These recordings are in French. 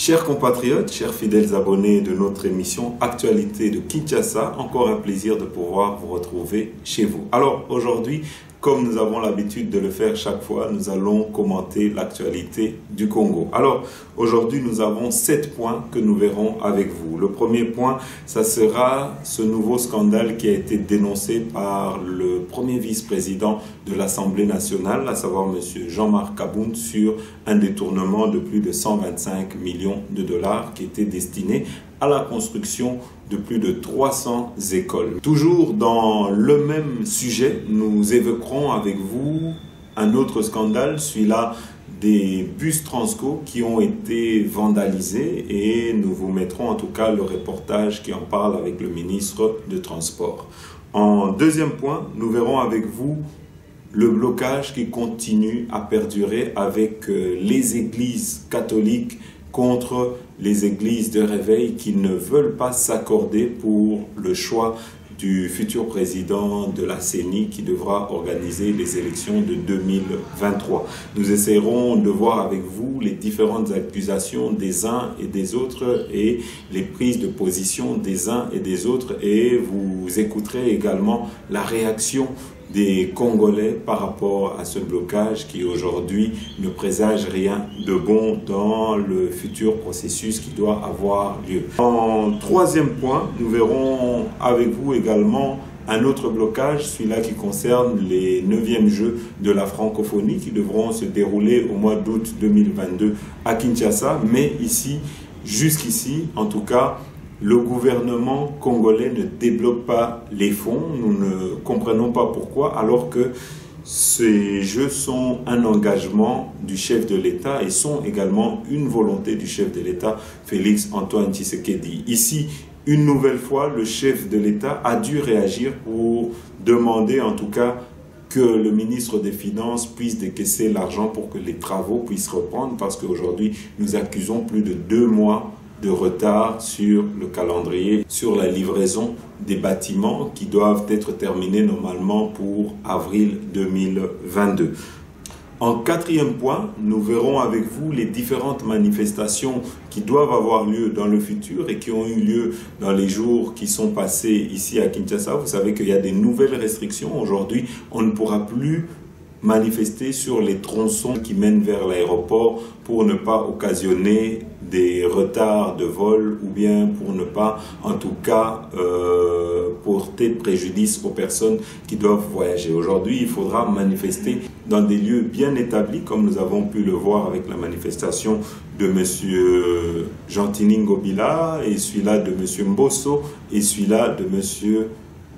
Chers compatriotes, chers fidèles abonnés de notre émission Actualité de Kinshasa, encore un plaisir de pouvoir vous retrouver chez vous. Alors aujourd'hui, comme nous avons l'habitude de le faire chaque fois, nous allons commenter l'actualité du Congo. Alors aujourd'hui, nous avons 7 points que nous verrons avec vous. Le premier point, ça sera ce nouveau scandale qui a été dénoncé par le premier vice-président de l'Assemblée nationale, à savoir M. Jean-Marc Kabound, sur un détournement de plus de 125 millions de dollars qui était destiné à la construction de plus de 300 écoles. Toujours dans le même sujet, nous évoquerons avec vous un autre scandale, celui-là des bus Transco qui ont été vandalisés, et nous vous mettrons en tout cas le reportage qui en parle avec le ministre de Transport. En deuxième point, nous verrons avec vous le blocage qui continue à perdurer avec les églises catholiques contre les églises de réveil qui ne veulent pas s'accorder pour le choix du futur président de la CENI qui devra organiser les élections de 2023. Nous essaierons de voir avec vous les différentes accusations des uns et des autres et les prises de position des uns et des autres, et vous écouterez également la réaction des Congolais par rapport à ce blocage qui aujourd'hui ne présage rien de bon dans le futur processus qui doit avoir lieu. En troisième point, nous verrons avec vous également un autre blocage, celui-là qui concerne les 9e Jeux de la francophonie qui devront se dérouler au mois d'août 2022 à Kinshasa, mais ici, jusqu'ici, en tout cas, le gouvernement congolais ne débloque pas les fonds. Nous ne comprenons pas pourquoi, alors que ces jeux sont un engagement du chef de l'État et sont également une volonté du chef de l'État, Félix Antoine Tshisekedi. Ici, une nouvelle fois, le chef de l'État a dû réagir pour demander en tout cas que le ministre des Finances puisse décaisser l'argent pour que les travaux puissent reprendre, parce qu'aujourd'hui, nous accusons plus de 2 mois de retard sur le calendrier, sur la livraison des bâtiments qui doivent être terminés normalement pour avril 2022. En quatrième point, nous verrons avec vous les différentes manifestations qui doivent avoir lieu dans le futur et qui ont eu lieu dans les jours qui sont passés ici à Kinshasa. Vous savez qu'il y a des nouvelles restrictions. Aujourd'hui, on ne pourra plus manifester sur les tronçons qui mènent vers l'aéroport pour ne pas occasionner des retards de vol ou bien pour ne pas, en tout cas, porter préjudice aux personnes qui doivent voyager. Aujourd'hui, il faudra manifester dans des lieux bien établis, comme nous avons pu le voir avec la manifestation de M. Gentini Ngobila et celui-là de M. Mbosso et celui-là de M.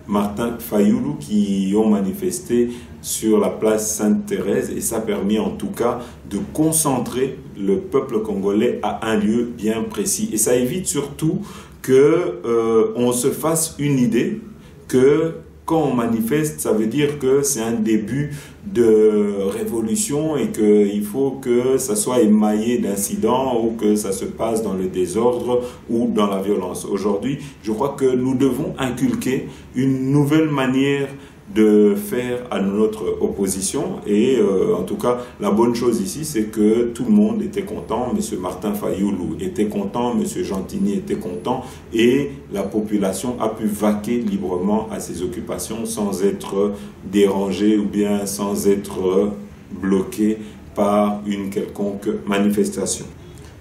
Martin Fayoulou qui ont manifesté sur la place Sainte-Thérèse, et ça a permis en tout cas de concentrer le peuple congolais à un lieu bien précis. Et ça évite surtout qu'on se fasse une idée que quand on manifeste, ça veut dire que c'est un début de révolution et qu'il faut que ça soit émaillé d'incidents ou que ça se passe dans le désordre ou dans la violence. Aujourd'hui, je crois que nous devons inculquer une nouvelle manière de faire à notre opposition, et en tout cas la bonne chose ici c'est que tout le monde était content, M. Martin Fayoulou était content, M. Gentini était content, et la population a pu vaquer librement à ses occupations sans être dérangée ou bien sans être bloquée par une quelconque manifestation.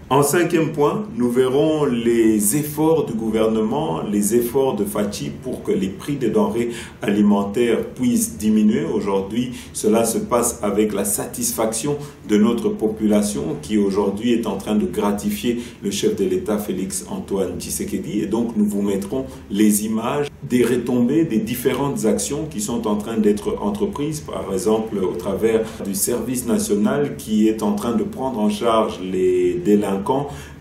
En cinquième point, nous verrons les efforts du gouvernement, les efforts de Fachi pour que les prix des denrées alimentaires puissent diminuer. Aujourd'hui, cela se passe avec la satisfaction de notre population qui aujourd'hui est en train de gratifier le chef de l'État Félix Antoine Tshisekedi. Et donc, nous vous mettrons les images des retombées des différentes actions qui sont en train d'être entreprises, par exemple au travers du service national qui est en train de prendre en charge les délinquants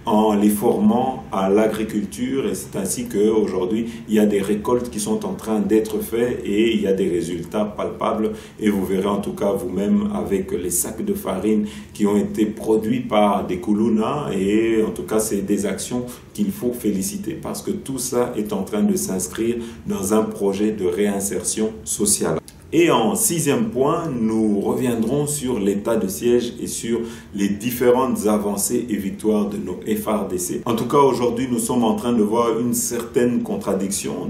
en les formant à l'agriculture, et c'est ainsi qu'aujourd'hui il y a des récoltes qui sont en train d'être faites et il y a des résultats palpables, et vous verrez en tout cas vous-même avec les sacs de farine qui ont été produits par des Kuluna, et en tout cas c'est des actions qu'il faut féliciter parce que tout ça est en train de s'inscrire dans un projet de réinsertion sociale. Et en sixième point, nous reviendrons sur l'état de siège et sur les différentes avancées et victoires de nos FARDC. En tout cas, aujourd'hui, nous sommes en train de voir une certaine contradiction,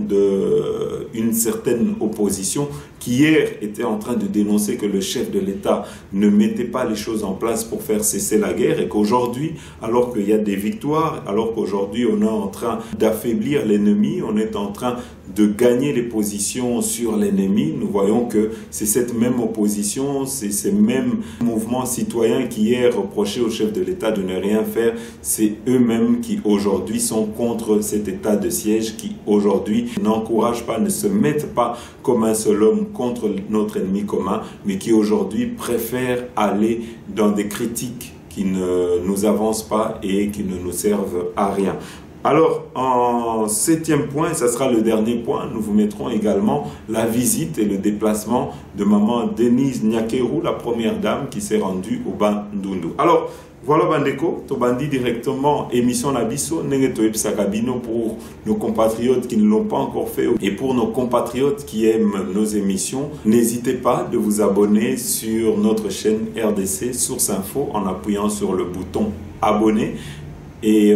une certaine opposition qui hier était en train de dénoncer que le chef de l'État ne mettait pas les choses en place pour faire cesser la guerre et qu'aujourd'hui, alors qu'il y a des victoires, alors qu'aujourd'hui on est en train d'affaiblir l'ennemi, on est en train de gagner les positions sur l'ennemi, nous voyons que c'est cette même opposition, c'est ces mêmes mouvements citoyens qui hier reprochaient au chef de l'État de ne rien faire, c'est eux-mêmes qui aujourd'hui sont contre cet état de siège, qui aujourd'hui n'encouragent pas, ne se mettent pas comme un seul homme contre notre ennemi commun, mais qui aujourd'hui préfèrent aller dans des critiques qui ne nous avancent pas et qui ne nous servent à rien. Alors, en septième point, et ça sera le dernier point, nous vous mettrons également la visite et le déplacement de maman Denise Nyakeru, la première dame qui s'est rendue au Bandundu. Alors, voilà Bandeko, to bandi directement émission Nabiso, Nengeto Epsakabino pour nos compatriotes qui ne l'ont pas encore fait et pour nos compatriotes qui aiment nos émissions, n'hésitez pas de vous abonner sur notre chaîne RDC Source Info en appuyant sur le bouton abonner et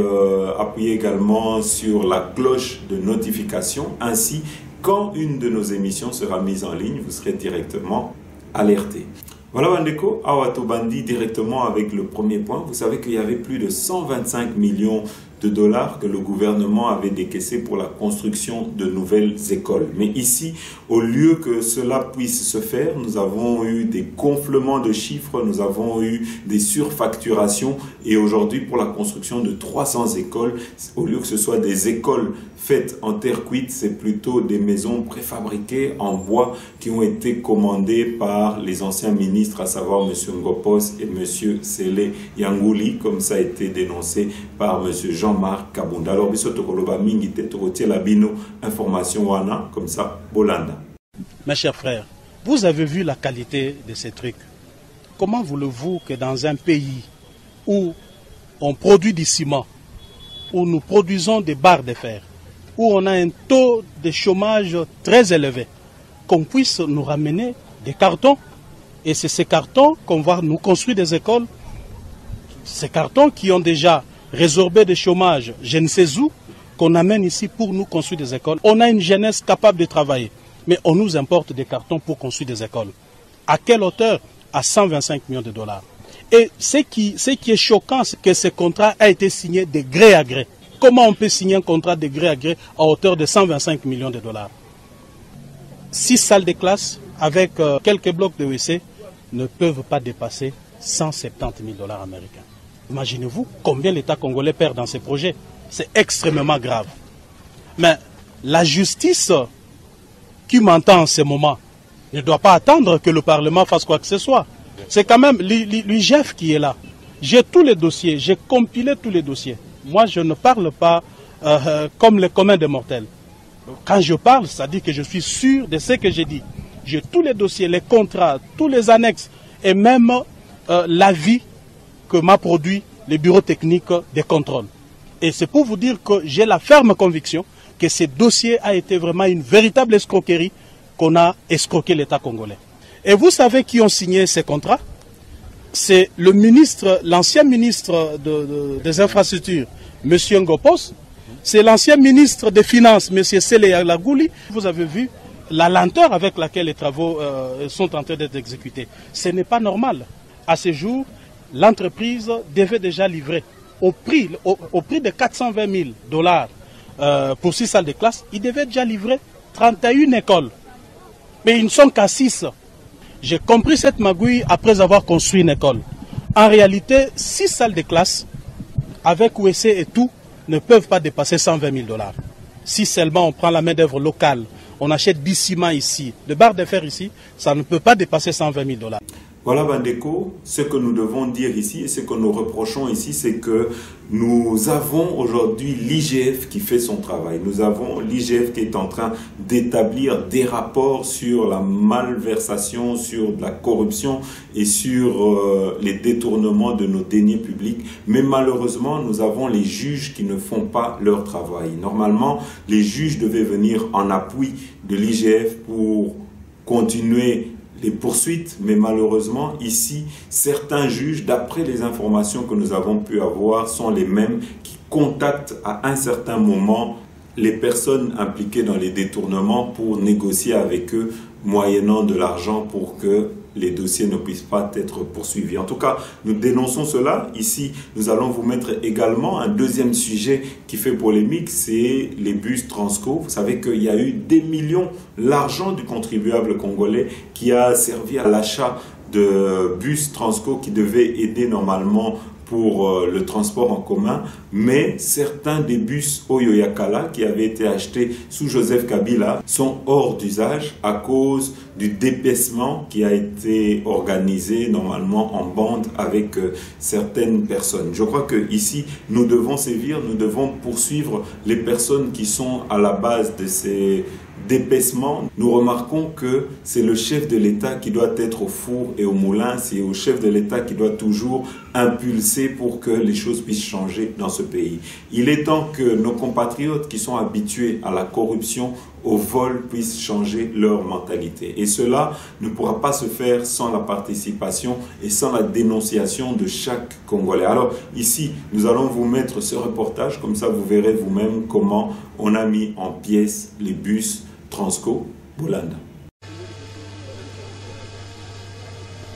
appuyez également sur la cloche de notification. Ainsi, quand une de nos émissions sera mise en ligne, vous serez directement alerté. Voilà Bandeko, Awato Bandi directement avec le premier point. Vous savez qu'il y avait plus de 125 millions de dollars que le gouvernement avait décaissé pour la construction de nouvelles écoles. Mais ici, au lieu que cela puisse se faire, nous avons eu des gonflements de chiffres, nous avons eu des surfacturations et aujourd'hui pour la construction de 300 écoles, au lieu que ce soit des écoles faites en terre cuite, c'est plutôt des maisons préfabriquées en bois qui ont été commandées par les anciens ministres, à savoir M. Ngopos et M. Sele Yangouli, comme ça a été dénoncé par M. Jean-Marc Kabunda. Alors, biso tokoloba mingi te tokotie la bino information wana, comme ça, Bolanda. Mes chers frères, vous avez vu la qualité de ces trucs. Comment voulez-vous que dans un pays où on produit du ciment, où nous produisons des barres de fer, où on a un taux de chômage très élevé, qu'on puisse nous ramener des cartons, et c'est ces cartons qu'on va nous construire des écoles, ces cartons qui ont déjà résorbé des chômages, je ne sais où, qu'on amène ici pour nous construire des écoles. On a une jeunesse capable de travailler, mais on nous importe des cartons pour construire des écoles. À quelle hauteur? À 125 millions de dollars. Et ce qui est choquant, c'est que ce contrat a été signé de gré à gré. Comment on peut signer un contrat de gré à gré à hauteur de 125 millions de dollars? 6 salles de classe avec quelques blocs de WC ne peuvent pas dépasser 170 000 dollars américains. Imaginez-vous combien l'État congolais perd dans ces projets. C'est extrêmement grave. Mais la justice qui m'entend en ce moment ne doit pas attendre que le Parlement fasse quoi que ce soit. C'est quand même l'IGF qui est là. J'ai tous les dossiers, j'ai compilé tous les dossiers. Moi, je ne parle pas comme les communs des mortels. Quand je parle, ça dit que je suis sûr de ce que j'ai dit. J'ai tous les dossiers, les contrats, tous les annexes et même l'avis que m'a produit le bureau technique des contrôles. Et c'est pour vous dire que j'ai la ferme conviction que ce dossier a été vraiment une véritable escroquerie, qu'on a escroqué l'État congolais. Et vous savez qui ont signé ces contrats? C'est le ministre, l'ancien ministre des infrastructures, M. Ngopos. C'est l'ancien ministre des Finances, M. Sele Yangouli. Vous avez vu la lenteur avec laquelle les travaux sont en train d'être exécutés. Ce n'est pas normal. À ce jour, l'entreprise devait déjà livrer au prix de 420 000 dollars pour 6 salles de classe. Il devait déjà livrer 31 écoles. Mais ils ne sont qu'à 6. J'ai compris cette magouille après avoir construit une école. En réalité, 6 salles de classe, avec WC et tout, ne peuvent pas dépasser 120 000 dollars. Si seulement on prend la main-d'œuvre locale, on achète du ciment ici, de barres de fer ici, ça ne peut pas dépasser 120 000 dollars. Voilà Bandeko, ce que nous devons dire ici et ce que nous reprochons ici, c'est que nous avons aujourd'hui l'IGF qui fait son travail. Nous avons l'IGF qui est en train d'établir des rapports sur la malversation, sur la corruption et sur les détournements de nos deniers publics. Mais malheureusement, nous avons les juges qui ne font pas leur travail. Normalement, les juges devaient venir en appui de l'IGF pour continuer les poursuites, mais malheureusement, ici, certains juges, d'après les informations que nous avons pu avoir, sont les mêmes qui contactent à un certain moment les personnes impliquées dans les détournements pour négocier avec eux, moyennant de l'argent pour que les dossiers ne puissent pas être poursuivis. En tout cas, nous dénonçons cela. Ici, nous allons vous mettre également un deuxième sujet qui fait polémique, c'est les bus Transco. Vous savez qu'il y a eu des millions, l'argent du contribuable congolais qui a servi à l'achat de bus Transco qui devaient aider normalement pour le transport en commun, mais certains des bus Oyo-Yakala qui avaient été achetés sous Joseph Kabila sont hors d'usage à cause du dépaissement qui a été organisé normalement en bande avec certaines personnes. Je crois que ici nous devons sévir, nous devons poursuivre les personnes qui sont à la base de ces dépaissement. Nous remarquons que c'est le chef de l'État qui doit être au four et au moulin, c'est au chef de l'État qui doit toujours impulser pour que les choses puissent changer dans ce pays. Il est temps que nos compatriotes qui sont habitués à la corruption, au vol, puissent changer leur mentalité. Et cela ne pourra pas se faire sans la participation et sans la dénonciation de chaque Congolais. Alors ici, nous allons vous mettre ce reportage, comme ça vous verrez vous-même comment on a mis en pièces les bus Transco Bolanda.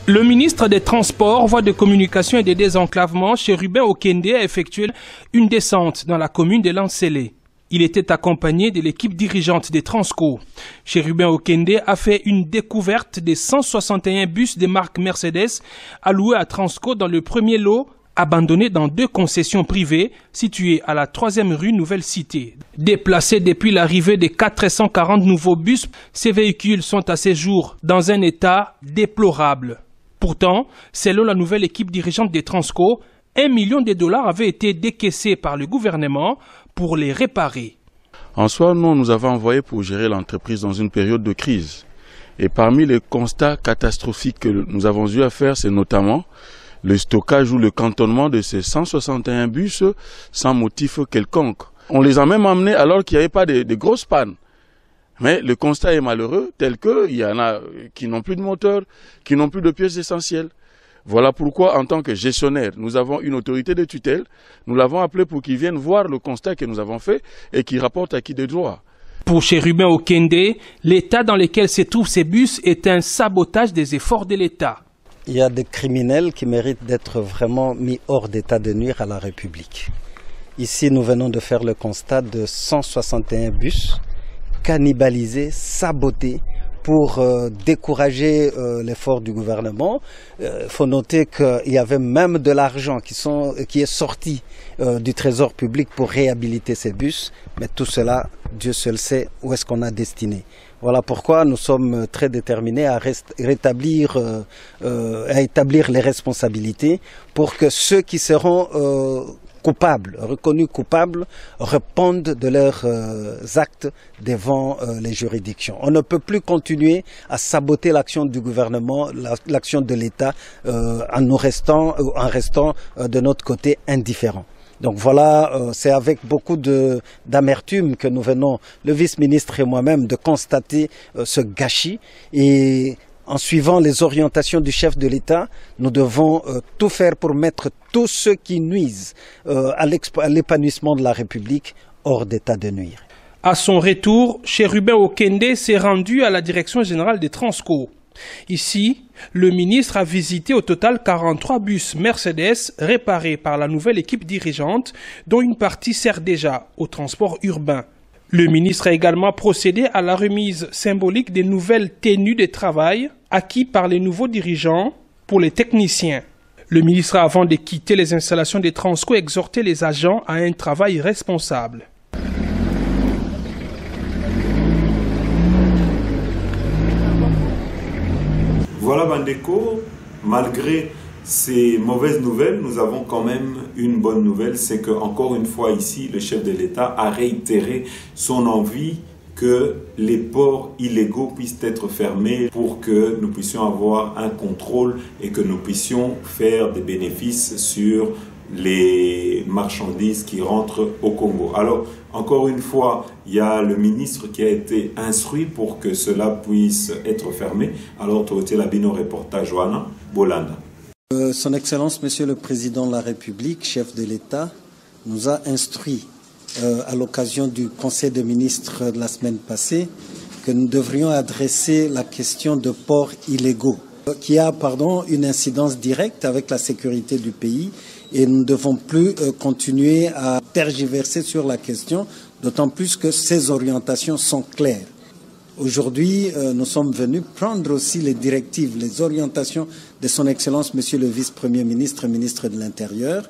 Le ministre des Transports, Voies de communication et des désenclavements, Chérubin Okende, a effectué une descente dans la commune de Lansele. Il était accompagné de l'équipe dirigeante des Transco. Chérubin Okende a fait une découverte des 161 bus de marque Mercedes alloués à Transco dans le premier lot, abandonné dans 2 concessions privées situées à la 3e rue Nouvelle Cité. Déplacés depuis l'arrivée des 440 nouveaux bus, ces véhicules sont à ce jour dans un état déplorable. Pourtant, selon la nouvelle équipe dirigeante des Transco, $1 million avaient été décaissés par le gouvernement pour les réparer. En soi, nous avons envoyé pour gérer l'entreprise dans une période de crise. Et parmi les constats catastrophiques que nous avons eu à faire, c'est notamment le stockage ou le cantonnement de ces 161 bus sans motif quelconque. On les a même emmenés alors qu'il n'y avait pas de grosses pannes. Mais le constat est malheureux, tel qu'il y en a qui n'ont plus de moteur, qui n'ont plus de pièces essentielles. Voilà pourquoi, en tant que gestionnaire, nous avons une autorité de tutelle. Nous l'avons appelé pour qu'il vienne voir le constat que nous avons fait et qu'il rapporte à qui de droit. Pour Chérubin Okende, l'état dans lequel se trouvent ces bus est un sabotage des efforts de l'État. Il y a des criminels qui méritent d'être vraiment mis hors d'état de nuire à la République. Ici, nous venons de faire le constat de 161 bus cannibalisés, sabotés, pour décourager l'effort du gouvernement. Il faut noter qu'il y avait même de l'argent qui est sorti du trésor public pour réhabiliter ces bus, mais tout cela, Dieu seul sait où est-ce qu'on a destiné. Voilà pourquoi nous sommes très déterminés à établir les responsabilités pour que ceux qui seront coupables, reconnus coupables, répondent de leurs actes devant les juridictions. On ne peut plus continuer à saboter l'action du gouvernement, l'action de l'État, en restant de notre côté indifférents. Donc voilà, c'est avec beaucoup d'amertume que nous venons, le vice-ministre et moi-même, de constater ce gâchis. Et en suivant les orientations du chef de l'État, nous devons tout faire pour mettre tous ceux qui nuisent à l'épanouissement de la République hors d'état de nuire. À son retour, Chérubin Okende s'est rendu à la direction générale des Transco. Ici, le ministre a visité au total 43 bus Mercedes réparés par la nouvelle équipe dirigeante, dont une partie sert déjà au transport urbain. Le ministre a également procédé à la remise symbolique des nouvelles tenues de travail acquises par les nouveaux dirigeants pour les techniciens. Le ministre a, avant de quitter les installations des Transco, exhorté les agents à un travail responsable. Voilà Bandeko, malgré ces mauvaises nouvelles, nous avons quand même une bonne nouvelle, c'est que encore une fois ici, le chef de l'État a réitéré son envie que les ports illégaux puissent être fermés pour que nous puissions avoir un contrôle et que nous puissions faire des bénéfices sur les marchandises qui rentrent au Congo. Alors, encore une fois, il y a le ministre qui a été instruit pour que cela puisse être fermé. Alors, tu as le reportage, Johanna Bolanda. Son Excellence, Monsieur le Président de la République, chef de l'État, nous a instruit à l'occasion du Conseil des ministres de la semaine passée que nous devrions adresser la question de ports illégaux qui a une incidence directe avec la sécurité du pays et nous ne devons plus continuer à tergiverser sur la question, d'autant plus que ces orientations sont claires. Aujourd'hui, nous sommes venus prendre aussi les directives, les orientations de Son Excellence, Monsieur le Vice-Premier ministre, ministre de l'Intérieur,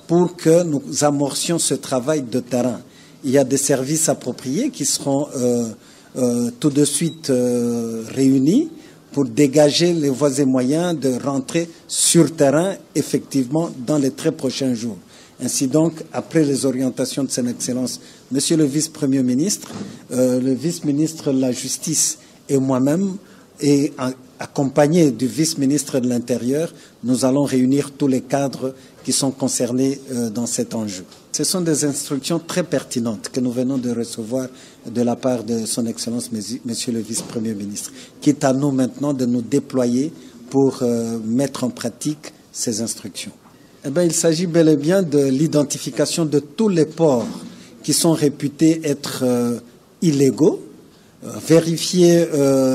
pour que nous amorcions ce travail de terrain. Il y a des services appropriés qui seront tout de suite réunis pour dégager les voies et moyens de rentrer sur terrain, effectivement, dans les très prochains jours. Ainsi donc, après les orientations de Son Excellence, Monsieur le Vice-Premier ministre, le Vice-ministre de la Justice et moi-même, et accompagné du Vice-ministre de l'Intérieur, nous allons réunir tous les cadres qui sont concernés dans cet enjeu. Ce sont des instructions très pertinentes que nous venons de recevoir de la part de Son Excellence, Monsieur le Vice-Premier ministre, qui est à nous maintenant de nous déployer pour mettre en pratique ces instructions. Eh bien, il s'agit bel et bien de l'identification de tous les ports qui sont réputés être illégaux, vérifier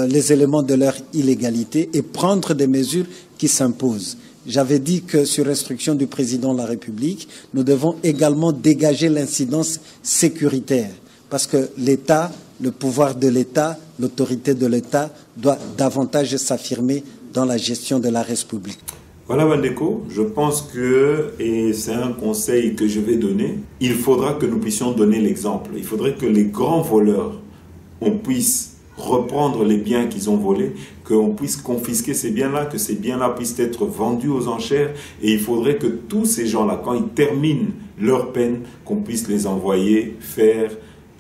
les éléments de leur illégalité et prendre des mesures qui s'imposent. J'avais dit que sur instruction du Président de la République, nous devons également dégager l'incidence sécuritaire parce que l'État, le pouvoir de l'État, l'autorité de l'État doit davantage s'affirmer dans la gestion de la République. Voilà Bandeko, je pense que, et c'est un conseil que je vais donner, il faudra que nous puissions donner l'exemple. Il faudrait que les grands voleurs, on puisse reprendre les biens qu'ils ont volés, qu'on puisse confisquer ces biens-là, que ces biens-là puissent être vendus aux enchères. Et il faudrait que tous ces gens-là, quand ils terminent leur peine, qu'on puisse les envoyer faire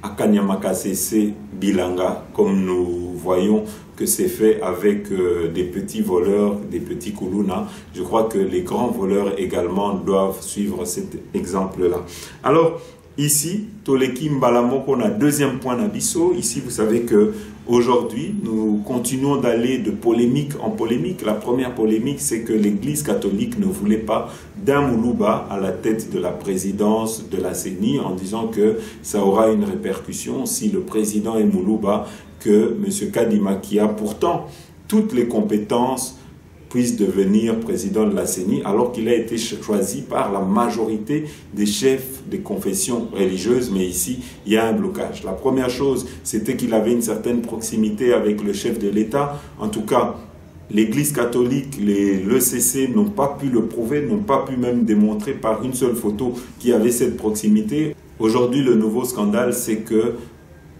à Kanyamakasese, Bilanga, comme nous voyons que c'est fait avec des petits voleurs, des petits Kuluna. Je crois que les grands voleurs également doivent suivre cet exemple-là. Alors, ici, Toleki Mbalamoko, on a deuxième point d'Abisso. Ici, vous savez que aujourd'hui, nous continuons d'aller de polémique en polémique. La première polémique, c'est que l'Église catholique ne voulait pas d'un Moulouba à la tête de la présidence de la CENI en disant que ça aura une répercussion si le président est Moulouba, que M. Kadima, qui a pourtant toutes les compétences, puisse devenir président de la CENI alors qu'il a été choisi par la majorité des chefs des confessions religieuses. Mais ici, il y a un blocage. La première chose, c'était qu'il avait une certaine proximité avec le chef de l'État. En tout cas, l'Église catholique, l'ECC n'ont pas pu le prouver, n'ont pas pu même démontrer par une seule photo qu'il y avait cette proximité. Aujourd'hui, le nouveau scandale, c'est que,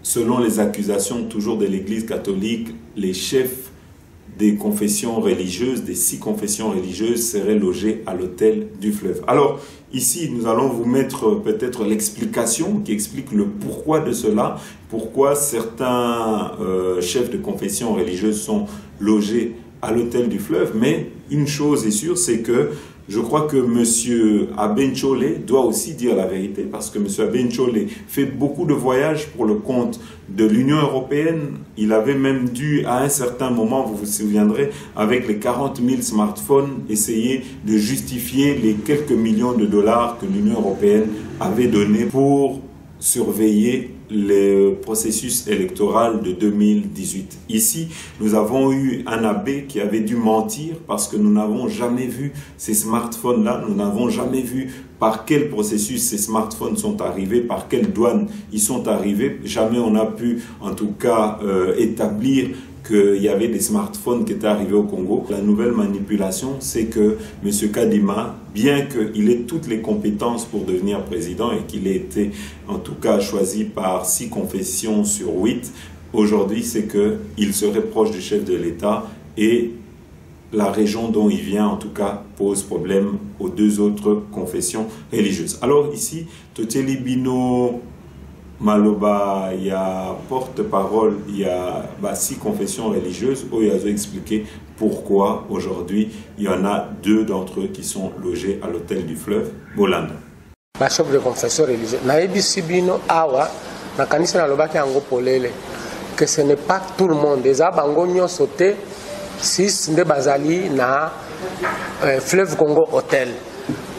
selon les accusations toujours de l'Église catholique, les chefs des confessions religieuses, des 6 confessions religieuses, seraient logés à l'hôtel du Fleuve. Alors, ici, nous allons vous mettre peut-être l'explication qui explique le pourquoi de cela, pourquoi certains chefs de confessions religieuses sont logés à l'hôtel du Fleuve. Mais une chose est sûre, c'est que je crois que M. Abenchole doit aussi dire la vérité, parce que M. Abenchole fait beaucoup de voyages pour le compte de l'Union européenne. Il avait même dû, à un certain moment, vous vous souviendrez, avec les 40 000 smartphones, essayer de justifier les quelques millions de dollars que l'Union européenne avait donnés pour surveiller le processus électoral de 2018. Ici, nous avons eu un abbé qui avait dû mentir parce que nous n'avons jamais vu ces smartphones-là, nous n'avons jamais vu par quel processus ces smartphones sont arrivés, par quelle douane ils sont arrivés. Jamais on a pu, en tout cas, établir qu'il y avait des smartphones qui étaient arrivés au Congo. La nouvelle manipulation, c'est que M. Kadima, bien qu'il ait toutes les compétences pour devenir président et qu'il ait été en tout cas choisi par 6 confessions sur 8, aujourd'hui c'est qu'il serait proche du chef de l'État et la région dont il vient en tout cas pose problème aux 2 autres confessions religieuses. Alors ici, Toteli Bino Maloba, il y a porte-parole, il y a 6 confessions religieuses où il a expliqué pourquoi aujourd'hui il y en a 2 d'entre eux qui sont logés à l'hôtel du fleuve Bolanda. Ma chef de confession religieuse, naebisi bino awa na kanisa na lobaki yango polele que ce n'est pas tout le monde. Eza bango nyonso te 6 nde bazali na fleuve Congo hôtel.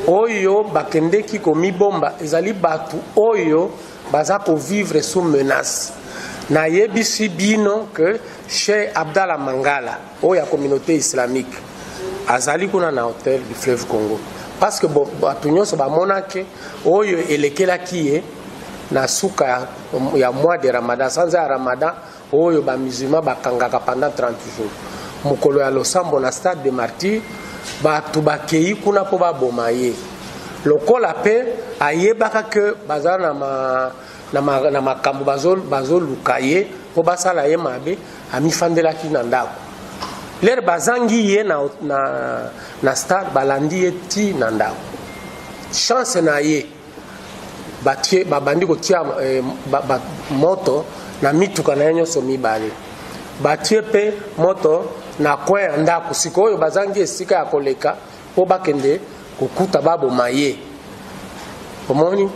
Oyo bakendeki komibomba ezali batu oyo baza ko vivre sous menace. Na yebisi bino que Cheikh Abdallah Mangala oya communauté islamique azali kuna na hôtel du fleuve Congo parce que batu nyonso bamonake oyo elekelaki ye na suka ya mois de Ramadan sans Ramadan oyo ba musulman bakangaka pendant 30 jours mukolo ya losambo na stade de Martyrs batu bakei kuna po baboma ye lokola pe ayebaka ke bazana na makambo bazoluka ye po basala ye mabe amifandelaki na ndako lere bazangi ye na stade balandi ye ti na ndako chance na ye batie babandi kotia moto na mituka na nyonso mibale batie pe moto na coin ya ndako sikoyo bazangi esika ya koleka po bakende kokuta baboma ye omoni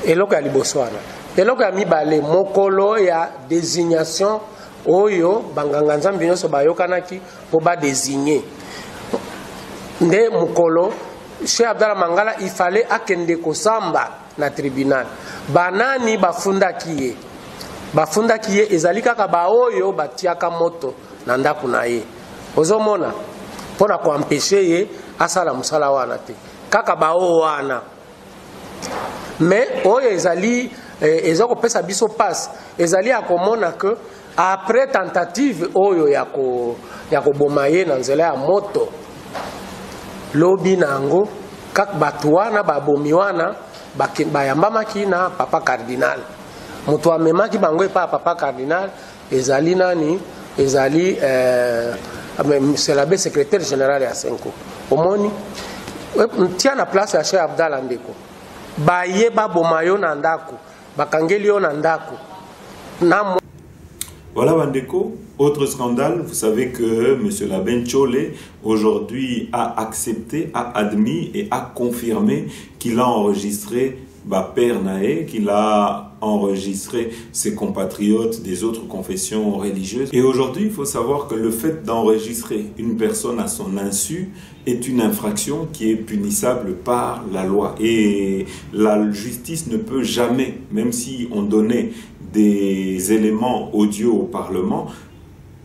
eloko ya liboso wana eloko ya mibale mokolo ya désignation oyo banganga nzambe nyonso bayokanaki po badésigner nde mokolo Cheikh Abdallah Mangala il fallait akende kosamba na tribunal banani bafundaki ye ezali kaka baoyo batiaka moto na ndako na ye ozomona mpona koampeshe ye asala mosala wana te kaka bao wana mais oyo ezali eza kopesa biso passe ezali ya komona que après tentative oyo ya koboma ye na nzela ya moto lobi nango kaka bato wana babomi wana bayambamaki na papa cardinal moto amemaki bango epa papa cardinal ezali nani ezali c'est l'abbé secrétaire général ya Senko omoni tia na place ya Cheikh Abdallah ndeko baye baboma yo na ndako bakangeli yo na ndako na. Voilà Bandeko, autre scandale, vous savez que M. Laben Tchole aujourd'hui a accepté, a admis et a confirmé qu'il a enregistré Père Naé, qu'il a enregistré ses compatriotes des autres confessions religieuses. Et aujourd'hui, il faut savoir que le fait d'enregistrer une personne à son insu est une infraction qui est punissable par la loi. Et la justice ne peut jamais, même si on donnait des éléments audio au Parlement,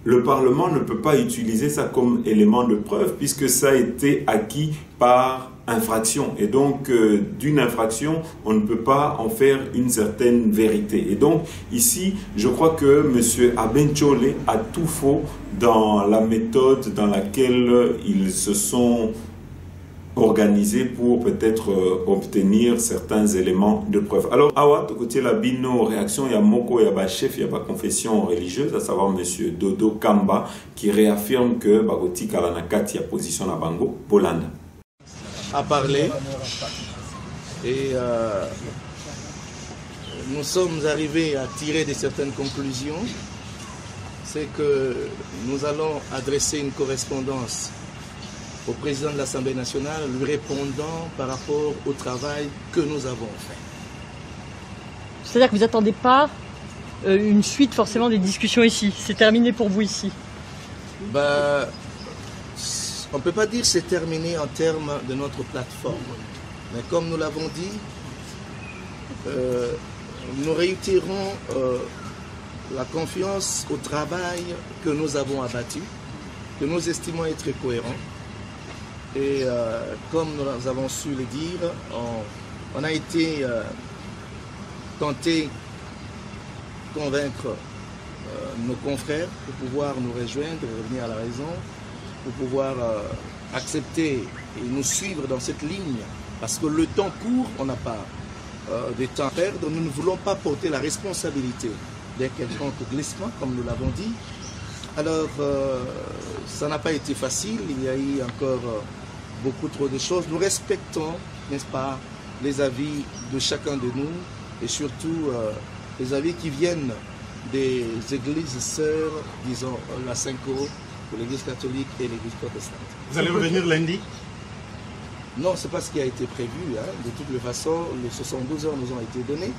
le Parlement ne peut pas utiliser ça comme élément de preuve puisque ça a été acquis par infraction. Et donc, d'une infraction, on ne peut pas en faire une certaine vérité. Et donc, ici, je crois que M. Abenchole a tout faux dans la méthode dans laquelle ils se sont organisés pour peut-être obtenir certains éléments de preuve. Alors, awa, de côté la bino réaction, il y a Moko, il y a chef, il y a confession religieuse, à savoir M. Dodo Kamba, qui réaffirme que Bagoti Kalanakati a position à Bango, Bolanda. A parler et nous sommes arrivés à tirer de certaines conclusions. C'est que nous allons adresser une correspondance au président de l'Assemblée nationale, lui répondant par rapport au travail que nous avons fait. C'est-à-dire que vous n'attendez pas une suite forcément des discussions ici. C'est terminé pour vous ici? Bah, on ne peut pas dire que c'est terminé en termes de notre plateforme. Mais comme nous l'avons dit, nous réitérons la confiance au travail que nous avons abattu, que nous estimons être cohérent. Et comme nous avons su le dire, on a été tenté de convaincre nos confrères pour pouvoir nous rejoindre et revenir à la raison, pour pouvoir accepter et nous suivre dans cette ligne. Parce que le temps court, on n'a pas de temps à perdre. Nous ne voulons pas porter la responsabilité d'un quelconque glissement, comme nous l'avons dit. Alors, ça n'a pas été facile. Il y a eu encore beaucoup trop de choses. Nous respectons, n'est-ce pas, les avis de chacun de nous. et surtout les avis qui viennent des églises sœurs, disons la Synco, pour l'église catholique et l'église protestante. Vous allez revenir lundi? Non, ce n'est pas ce qui a été prévu. Hein. De toutes les façons, les 72 heures nous ont été données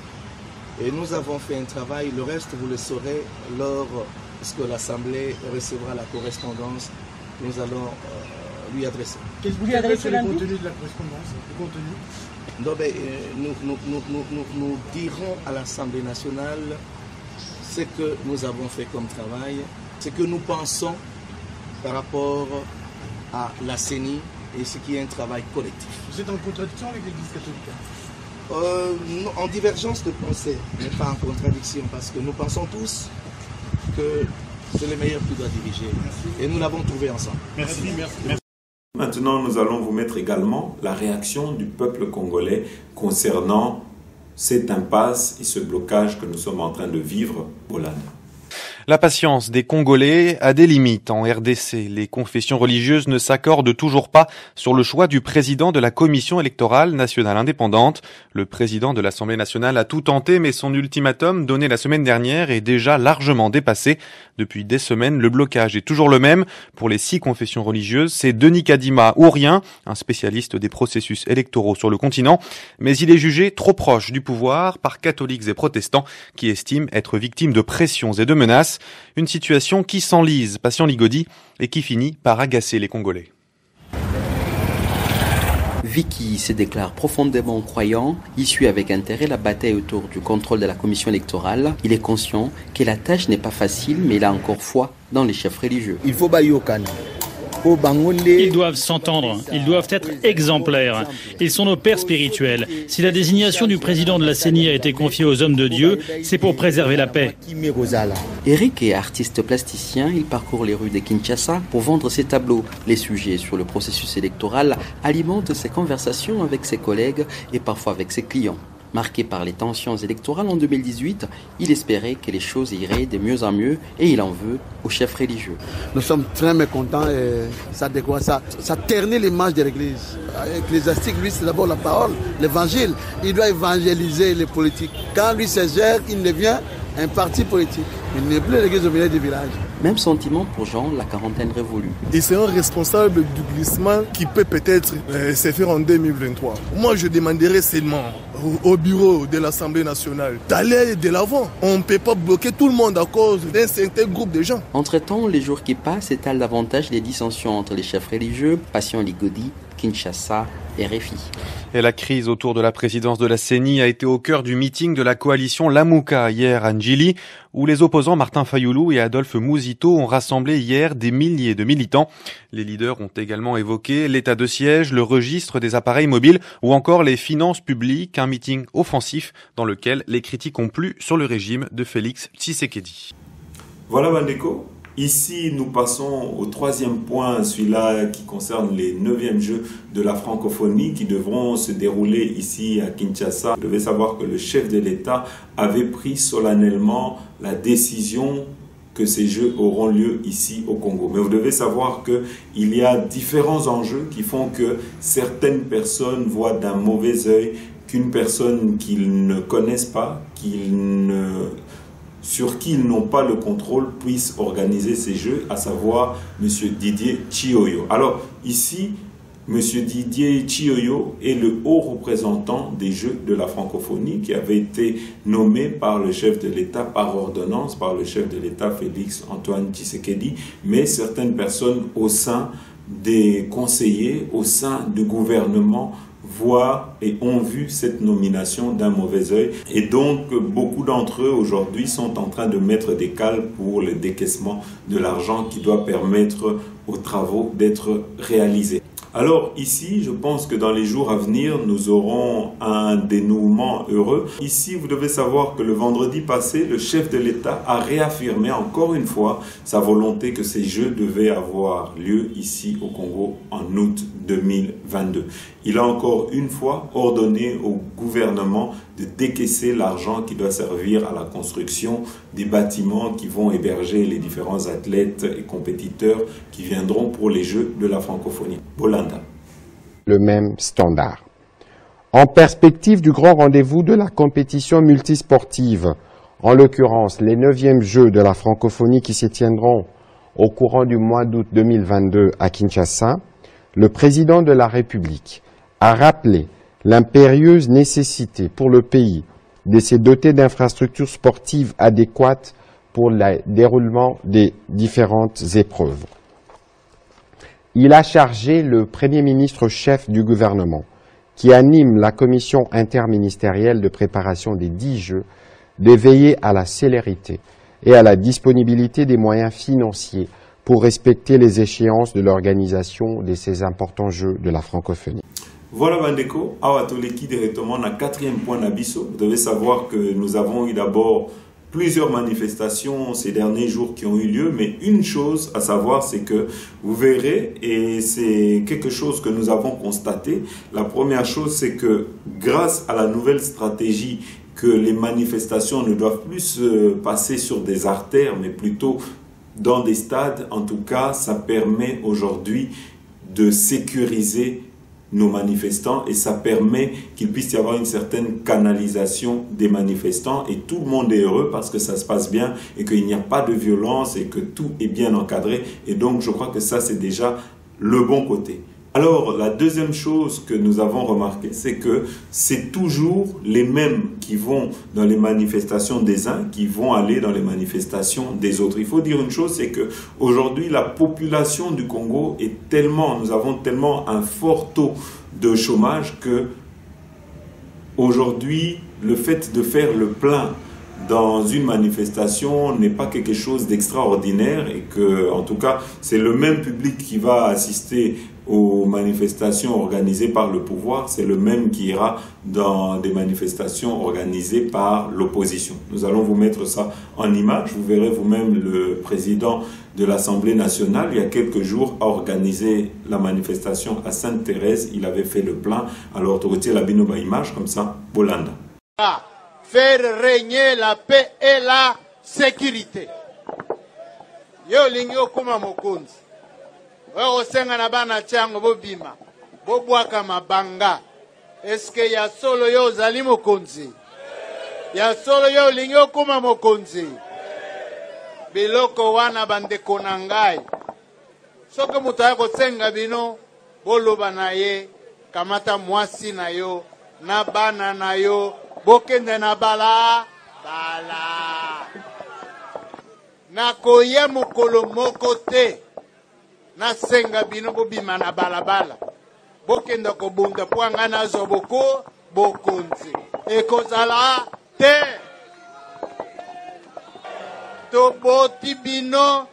et nous avons fait un travail. Le reste, vous le saurez lorsque l'Assemblée recevra la correspondance que nous allons lui adresser. Qu'est-ce que vous avez sur le contenu de la correspondance? Le contenu? Non, mais, nous dirons à l'Assemblée nationale ce que nous avons fait comme travail, ce que nous pensons par rapport à la CENI et ce qui est un travail collectif. Vous êtes en contradiction avec l'Église catholique? En divergence de pensée, mais pas en contradiction, parce que nous pensons tous que c'est le meilleur qui doit diriger. Merci. Et nous l'avons trouvé ensemble. Merci. Maintenant, nous allons vous mettre également la réaction du peuple congolais concernant cette impasse et ce blocage que nous sommes en train de vivre au Lana. La patience des Congolais a des limites. En RDC, les confessions religieuses ne s'accordent toujours pas sur le choix du président de la Commission électorale nationale indépendante. Le président de l'Assemblée nationale a tout tenté, mais son ultimatum donné la semaine dernière est déjà largement dépassé. Depuis des semaines, le blocage est toujours le même. Pour les 6 confessions religieuses, c'est Denis Kadima ou rien, un spécialiste des processus électoraux sur le continent. Mais il est jugé trop proche du pouvoir par catholiques et protestants qui estiment être victimes de pressions et de menaces. Une situation qui s'enlise, Patient Ligodi, et qui finit par agacer les Congolais. Vicky se déclare profondément croyant, il suit avec intérêt la bataille autour du contrôle de la commission électorale. Il est conscient que la tâche n'est pas facile, mais il a encore foi dans les chefs religieux. Il faut Ils doivent s'entendre, ils doivent être exemplaires. Ils sont nos pères spirituels. Si la désignation du président de la CENI a été confiée aux hommes de Dieu, c'est pour préserver la paix. Eric est artiste plasticien, il parcourt les rues de Kinshasa pour vendre ses tableaux. Les sujets sur le processus électoral alimentent ses conversations avec ses collègues et parfois avec ses clients. Marqué par les tensions électorales en 2018, il espérait que les choses iraient de mieux en mieux et il en veut aux chefs religieux. Nous sommes très mécontents et ça ternit l'image de l'Église. L'ecclésiastique, lui, c'est d'abord la parole, l'évangile. Il doit évangéliser les politiques. Quand lui se gère, il devient un parti politique. Il n'est plus l'Église au milieu du village. Même sentiment pour Jean, la quarantaine révolue. Et c'est un responsable du glissement qui peut peut-être se faire en 2023. Moi, je demanderais seulement au bureau de l'Assemblée nationale d'aller de l'avant. On ne peut pas bloquer tout le monde à cause d'un certain groupe de gens. Entre-temps, les jours qui passent étalent davantage les dissensions entre les chefs religieux. Patient Ligodi, Kinshasa, RFI. Et la crise autour de la présidence de la CENI a été au cœur du meeting de la coalition Lamuka hier à Njili, où les opposants Martin Fayoulou et Adolphe Mouzito ont rassemblé hier des milliers de militants. Les leaders ont également évoqué l'état de siège, le registre des appareils mobiles ou encore les finances publiques, un meeting offensif dans lequel les critiques ont plu sur le régime de Félix Tshisekedi. Voilà Bandeko. Ici, nous passons au 3e point, celui-là qui concerne les 9e Jeux de la francophonie qui devront se dérouler ici à Kinshasa. Vous devez savoir que le chef de l'État avait pris solennellement la décision que ces Jeux auront lieu ici au Congo. Mais vous devez savoir qu'il y a différents enjeux qui font que certaines personnes voient d'un mauvais œil qu'une personne qu'ils ne connaissent pas, sur qui ils n'ont pas le contrôle, puisse organiser ces Jeux, à savoir M. Didier Chioyo. Alors ici, M. Didier Chioyo est le haut représentant des Jeux de la francophonie qui avait été nommé par le chef de l'État par ordonnance, par le chef de l'État Félix Antoine Tshisekedi, mais certaines personnes au sein des conseillers, au sein du gouvernement, voient et ont vu cette nomination d'un mauvais œil. Et donc, beaucoup d'entre eux aujourd'hui sont en train de mettre des cales pour le décaissement de l'argent qui doit permettre aux travaux d'être réalisés. Alors ici, je pense que dans les jours à venir, nous aurons un dénouement heureux. Ici, vous devez savoir que le vendredi passé, le chef de l'État a réaffirmé encore une fois sa volonté que ces Jeux devaient avoir lieu ici au Congo en août 2022. Il a encore une fois ordonné au gouvernement de décaisser l'argent qui doit servir à la construction des bâtiments qui vont héberger les différents athlètes et compétiteurs qui viendront pour les Jeux de la francophonie. Bolanda. Le même standard. En perspective du grand rendez-vous de la compétition multisportive, en l'occurrence les 9e Jeux de la francophonie qui se tiendront au courant du mois d'août 2022 à Kinshasa, le président de la République a rappelé l'impérieuse nécessité pour le pays de se doter d'infrastructures sportives adéquates pour le déroulement des différentes épreuves. Il a chargé le Premier ministre chef du gouvernement, qui anime la commission interministérielle de préparation des 10 Jeux, de veiller à la célérité et à la disponibilité des moyens financiers pour respecter les échéances de l'organisation de ces importants Jeux de la francophonie. Voilà Bandeko, Awatoleki directement dans 4e point d'Abisso. Vous devez savoir que nous avons eu d'abord plusieurs manifestations ces derniers jours qui ont eu lieu, mais une chose à savoir, c'est que vous verrez, et c'est quelque chose que nous avons constaté, la première chose, c'est que grâce à la nouvelle stratégie que les manifestations ne doivent plus se passer sur des artères, mais plutôt dans des stades, en tout cas, ça permet aujourd'hui de sécuriser nos manifestants et ça permet qu'il puisse y avoir une certaine canalisation des manifestants et tout le monde est heureux parce que ça se passe bien et qu'il n'y a pas de violence et que tout est bien encadré et donc je crois que ça c'est déjà le bon côté. Alors la deuxième chose que nous avons remarqué, c'est que c'est toujours les mêmes qui vont dans les manifestations des uns qui vont aller dans les manifestations des autres. Il faut dire une chose, c'est que aujourd'hui la population du Congo est tellement, nous avons tellement un fort taux de chômage que aujourd'hui le fait de faire le plein dans une manifestation n'est pas quelque chose d'extraordinaire et que, en tout cas, c'est le même public qui va assister aux manifestations organisées par le pouvoir, c'est le même qui ira dans des manifestations organisées par l'opposition. Nous allons vous mettre ça en image. Vous verrez vous-même le président de l'Assemblée nationale, il y a quelques jours, a organisé la manifestation à Sainte-Thérèse. Il avait fait le plein. Alors, tu retiens la binoba image comme ça, Bolanda. Faire régner la paix et la sécurité. Yo lingyo kuma mokunzi. Wewe senga na bana chango bobima. Bobwaka mabanga. Eske ya solo yo zali mokunzi. Ya solo yo lingyo kuma mokunzi. Biloko wana bande konangai. Soke mutu yako senga bino boloba na ye kamata mwasi na yo na bana na yo bokende na bala na koya mokolo moko te na senga bino bobima na balabala bokende kobunda po anga nazo boko bokonzi ekozala te toboti bino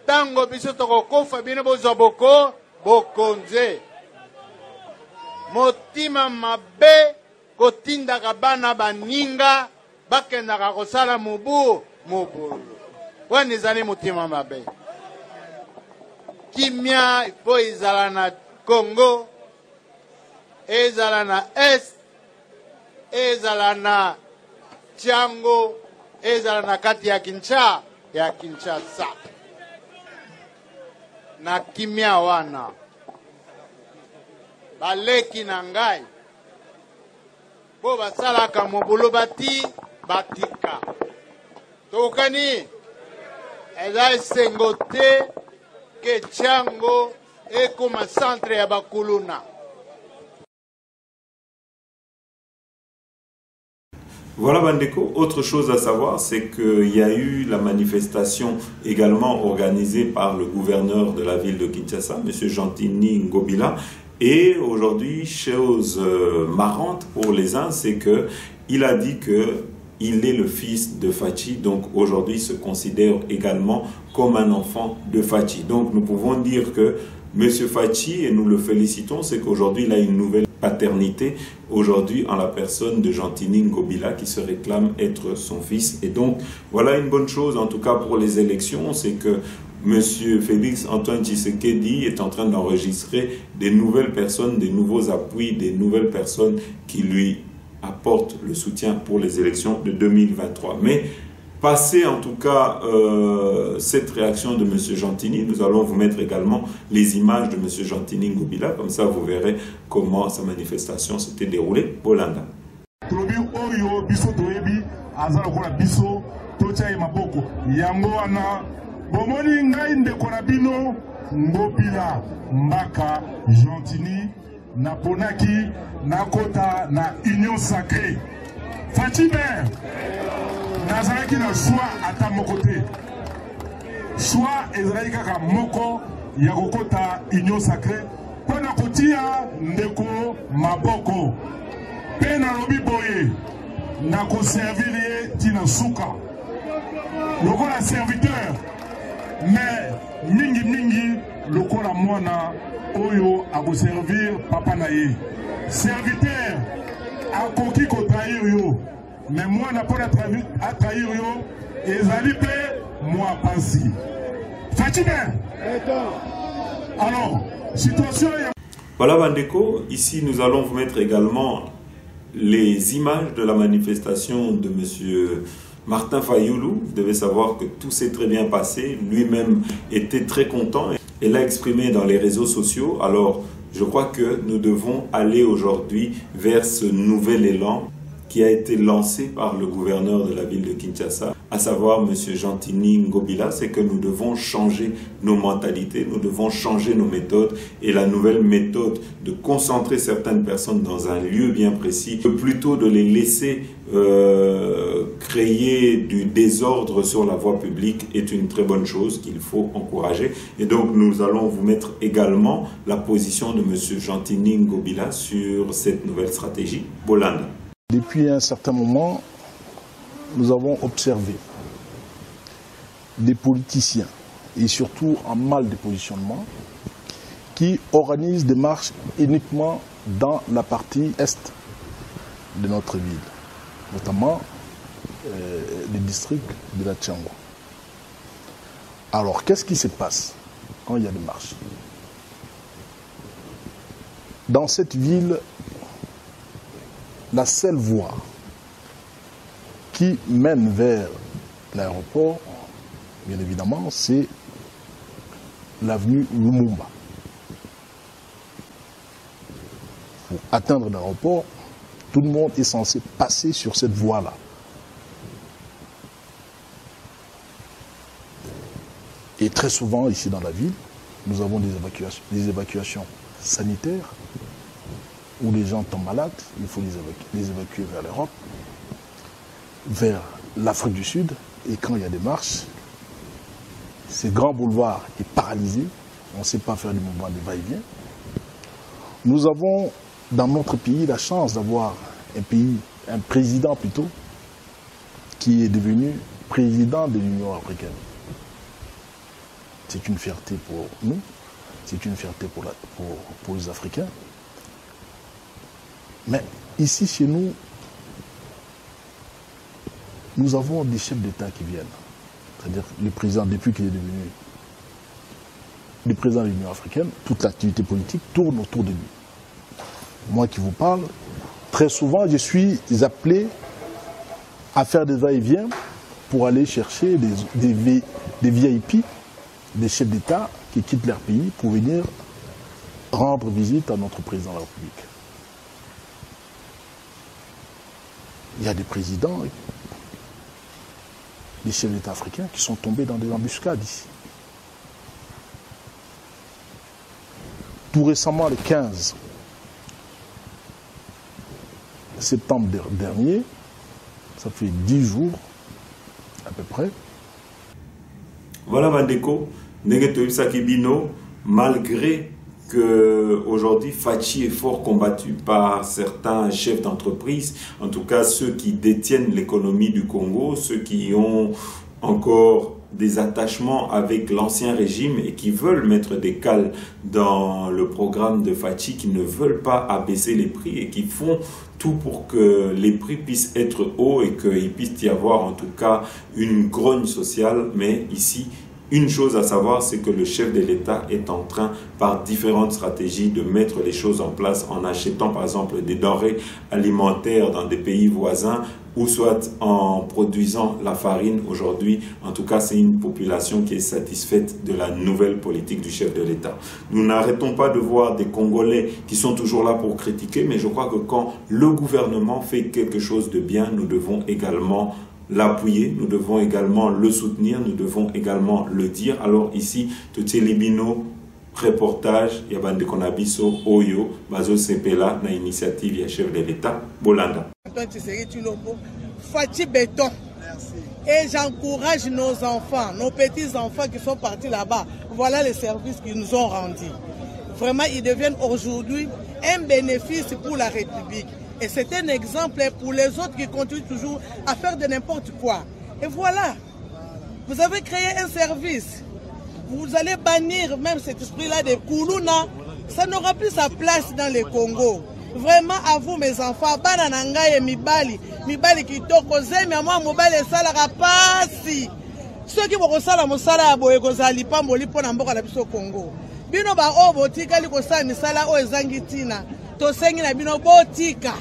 tango biso tokokofa bino bozwa boko bokonzi motima mabe kotindaka bana baninga bakendaka kosala mobulu wana ezali motima mabe. Kimia ifo ezala na Congo, ezala na Est, ezala na Tchango, ezala na kati ya Kinshasa. Na kimia wana baleki na ngai bo basalaka mobulu bati batika tokani eza esengo te ke Tchango ekoma centre ya bakuluna. Voilà Bandeko, autre chose à savoir, c'est qu'il y a eu la manifestation également organisée par le gouverneur de la ville de Kinshasa, M. Gentini Ngobila. Et aujourd'hui, chose marrante pour les uns, c'est qu'il a dit qu'il est le fils de Fachi. Donc aujourd'hui, il se considère également comme un enfant de Fachi. Donc nous pouvons dire que M. Fachi, et nous le félicitons, c'est qu'aujourd'hui, il a une nouvelle paternité, aujourd'hui en la personne de Gentini Ngobila qui se réclame être son fils. Et donc, voilà une bonne chose, en tout cas pour les élections, c'est que M. Félix Antoine Tshisekedi est en train d'enregistrer des nouvelles personnes, des nouveaux appuis, des nouvelles personnes qui lui apportent le soutien pour les élections de 2023. Mais passé en tout cas cette réaction de M. Gentini. Nous allons vous mettre également les images de M. Gentini Ngobila, comme ça vous verrez comment sa manifestation s'était déroulée. Bolanda. Bomoni ngai ndeko na bino Ngobila Mbaka Gentini naponaki nakota na union sacrée Fatima nazalaki na choix ata moko te choix ezalaki kaka moko ya kokota union sacrée mpona kotia ndeko maboko mpe nalobi boye nakoservir ye tina suka lokola serviteur mais mingi lokola mwana oyo akoservir papa na ye serviteur akoki kotrahir yo mais mwana mpona atrahir yo ezali mpe mwa pasi Fatima. Alors situation ya... Voilà Bandeko, ici nous allons vous mettre également les images de la manifestation de monsieur Martin Fayoulou. Vous devez savoir que tout s'est très bien passé. Lui-même était très content et l'a exprimé dans les réseaux sociaux. Alors, je crois que nous devons aller aujourd'hui vers ce nouvel élan qui a été lancé par le gouverneur de la ville de Kinshasa, à savoir M. Gentini Ngobila. C'est que nous devons changer nos mentalités, nous devons changer nos méthodes. Et la nouvelle méthode de concentrer certaines personnes dans un lieu bien précis, plutôt de les laisser créer du désordre sur la voie publique, est une très bonne chose qu'il faut encourager. Et donc nous allons vous mettre également la position de M. Gentini Ngobila sur cette nouvelle stratégie. Bolanda. Depuis un certain moment, nous avons observé des politiciens, et surtout en mal de positionnement, qui organisent des marches uniquement dans la partie est de notre ville, notamment le district de la Tchango. Alors, qu'est-ce qui se passe quand il y a des marches? Dans cette ville, la seule voie qui mène vers l'aéroport, bien évidemment, c'est l'avenue Lumumba. Pour atteindre l'aéroport, tout le monde est censé passer sur cette voie-là. Et très souvent, ici dans la ville, nous avons des évacuations sanitaires où les gens tombent malades, il faut les évacuer vers l'Europe, vers l'Afrique du Sud, et quand il y a des marches, ce grand boulevard est paralysé, on ne sait pas faire des mouvements de va-et-vient. Nous avons dans notre pays la chance d'avoir un président plutôt, qui est devenu président de l'Union africaine. C'est une fierté pour nous, c'est une fierté pour les Africains. Mais ici, chez nous, nous avons des chefs d'État qui viennent. C'est-à-dire le président, depuis qu'il est devenu le président de l'Union africaine, toute l'activité politique tourne autour de lui. Moi qui vous parle, très souvent, je suis appelé à faire des va-et-vient pour aller chercher des VIP, des chefs d'État qui quittent leur pays pour venir rendre visite à notre président de la République. Il y a des présidents, des chefs d'État africains qui sont tombés dans des embuscades ici. Tout récemment, le 15 septembre dernier, ça fait 10 jours à peu près. Voilà Bandeko, Negeto Sakibino, malgré qu'aujourd'hui Fachi est fort combattu par certains chefs d'entreprise, en tout cas ceux qui détiennent l'économie du Congo, ceux qui ont encore des attachements avec l'ancien régime et qui veulent mettre des cales dans le programme de Fachi, qui ne veulent pas abaisser les prix et qui font tout pour que les prix puissent être hauts et qu'il puisse y avoir en tout cas une grogne sociale. Mais ici, une chose à savoir, c'est que le chef de l'État est en train, par différentes stratégies, de mettre les choses en place en achetant par exemple des denrées alimentaires dans des pays voisins, ou soit en produisant la farine aujourd'hui. En tout cas, c'est une population qui est satisfaite de la nouvelle politique du chef de l'État. Nous n'arrêtons pas de voir des Congolais qui sont toujours là pour critiquer, mais je crois que quand le gouvernement fait quelque chose de bien, nous devons également l'appuyer, nous devons également le soutenir, nous devons également le dire. Alors ici, Totie Libino, reportage, Yabande Konabiso, Oyo, Bazo Sepela, na initiative ya chef de l'État, Bolanda. Fati Béton. Et j'encourage nos enfants, nos petits-enfants qui sont partis là-bas. Voilà les services qu'ils nous ont rendus. Vraiment, ils deviennent aujourd'hui un bénéfice pour la République. Et c'est un exemple pour les autres qui continuent toujours à faire de n'importe quoi. Et voilà, vous avez créé un service. Vous allez bannir même cet esprit-là de Koulouna. Ça n'aura plus sa place dans le Congo. Vraiment à vous mes enfants, banananga et mibali kitoko zemi amwa mobali esalaka pasi. Ceux qui vont kosala mosala ya boye kozali pamboli pona mboka na biso Congo. Bino ba o botika li kosala misala o ezangi tina. Tosengi na bino botika.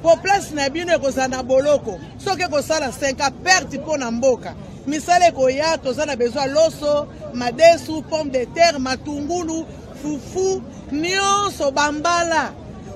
Po place na bino ekozana boloko. Soki kosala 5 perte pona mboka. Misala koya tozana besoin loso, madesu, pomme de terre, matungulu, fufu, nyonso bambala.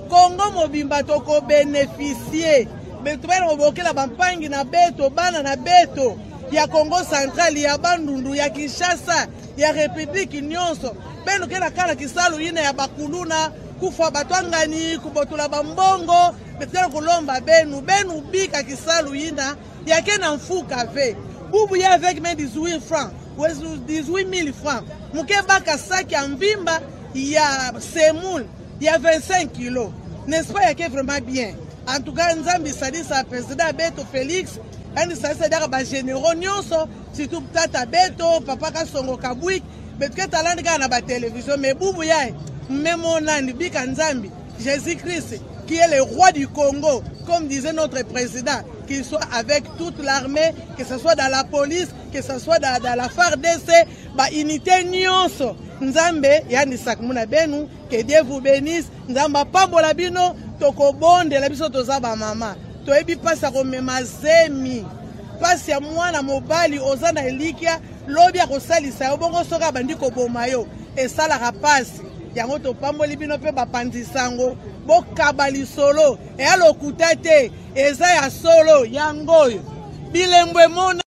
Congo mobimba toko bénéficier. Beto bana obokela bampangi na beto, bana na beto. Ya Congo central, ya Bandundu, ya Kinshasa, ya République nyonso. Beno kela kala kisalu ine ya bakuluna, kufa batwangani, kubotula bambongo, betela kolomba benu bika kisalu ina, ya kena mfuka ve. Boubou ya avec mes 18 francs, 18 000 francs. Mukeba kasaki ya mvimba, ya semoule. Il y a 25 kilos. N'est-ce pas, il y a vraiment bien. En tout cas, Nzambi Sadi, sa président Beto Félix, et ça c'est-à-dire que généraux nyonso, surtout Tata Beto, Papa Kasongo Kabouik, mais que talent de la télévision, mais Boubouya, même mon âne, Bika Nzambi, Jésus-Christ, qui est le roi du Congo, comme disait notre président, qu'il soit avec toute l'armée, que ce soit dans la police, que ce soit dans la FARDC, bah unité nyonso. Nzambe yani sakmuna benu, que Dieu vous bénisse. Nzamba pambola bino, toko bonde la biso tozaba mama. Toebi pasa komema zemi. Pasi ya mwana mobali ozana elikia, lobi ya kosalisa obongo soka bandiko bomayo. Esala rapasi. Yango to pamboli bino pe bapandisango, bokabali solo, e alokuta te, eza ya solo yangoyo. Bilembwe mona.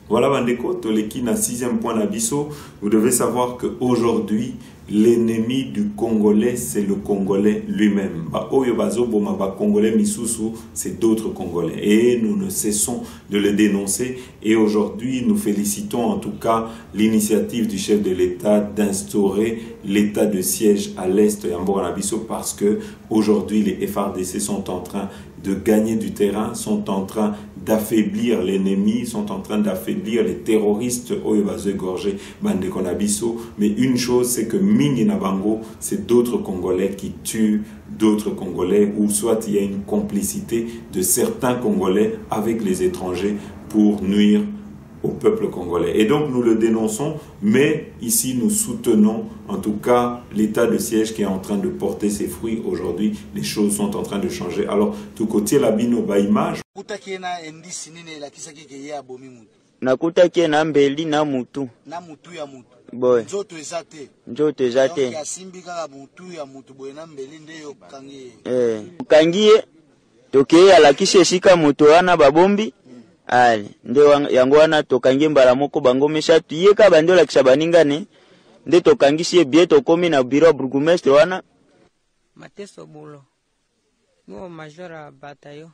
Voilà Bandeko, Toleki na 6e point d'Abisso. Vous devez savoir qu'aujourd'hui, l'ennemi du Congolais, c'est le Congolais lui-même. Oyo bazo boma ba Congolais misusu, c'est d'autres Congolais. Et nous ne cessons de le dénoncer. Et aujourd'hui, nous félicitons en tout cas l'initiative du chef de l'État d'instaurer l'état de siège à l'est d'Abisso parce que aujourd'hui, les FARDC sont en train de gagner du terrain, sont en train d'affaiblir l'ennemi, sont en train d'affaiblir les terroristes Oyebazo égorgés Bandeko Nabiso. Mais une chose, c'est que Mingi Nabango, c'est d'autres Congolais qui tuent d'autres Congolais, ou soit il y a une complicité de certains Congolais avec les étrangers pour nuire au peuple congolais. Et donc nous le dénonçons, mais ici nous soutenons en tout cas l'état de siège qui est en train de porter ses fruits aujourd'hui. Les choses sont en train de changer. Alors tout côté la bino ba image. Nakutaki na mbeli na mutu. Na mutu ya mutu. Boy. Njoto ezate. Njoto ezate. Ya simbi kaka mutu ya mutu boy na mbeli ndeyo kangie. Kangie toke alakishe shika mutu wana babombi. Ali nde yango wana tokangi mbala moko bango meshatu yeka bando la kisha baningane nde tokangisie bie tokomi na bureau bourgmestre wana Mateso Bulo no majora batayo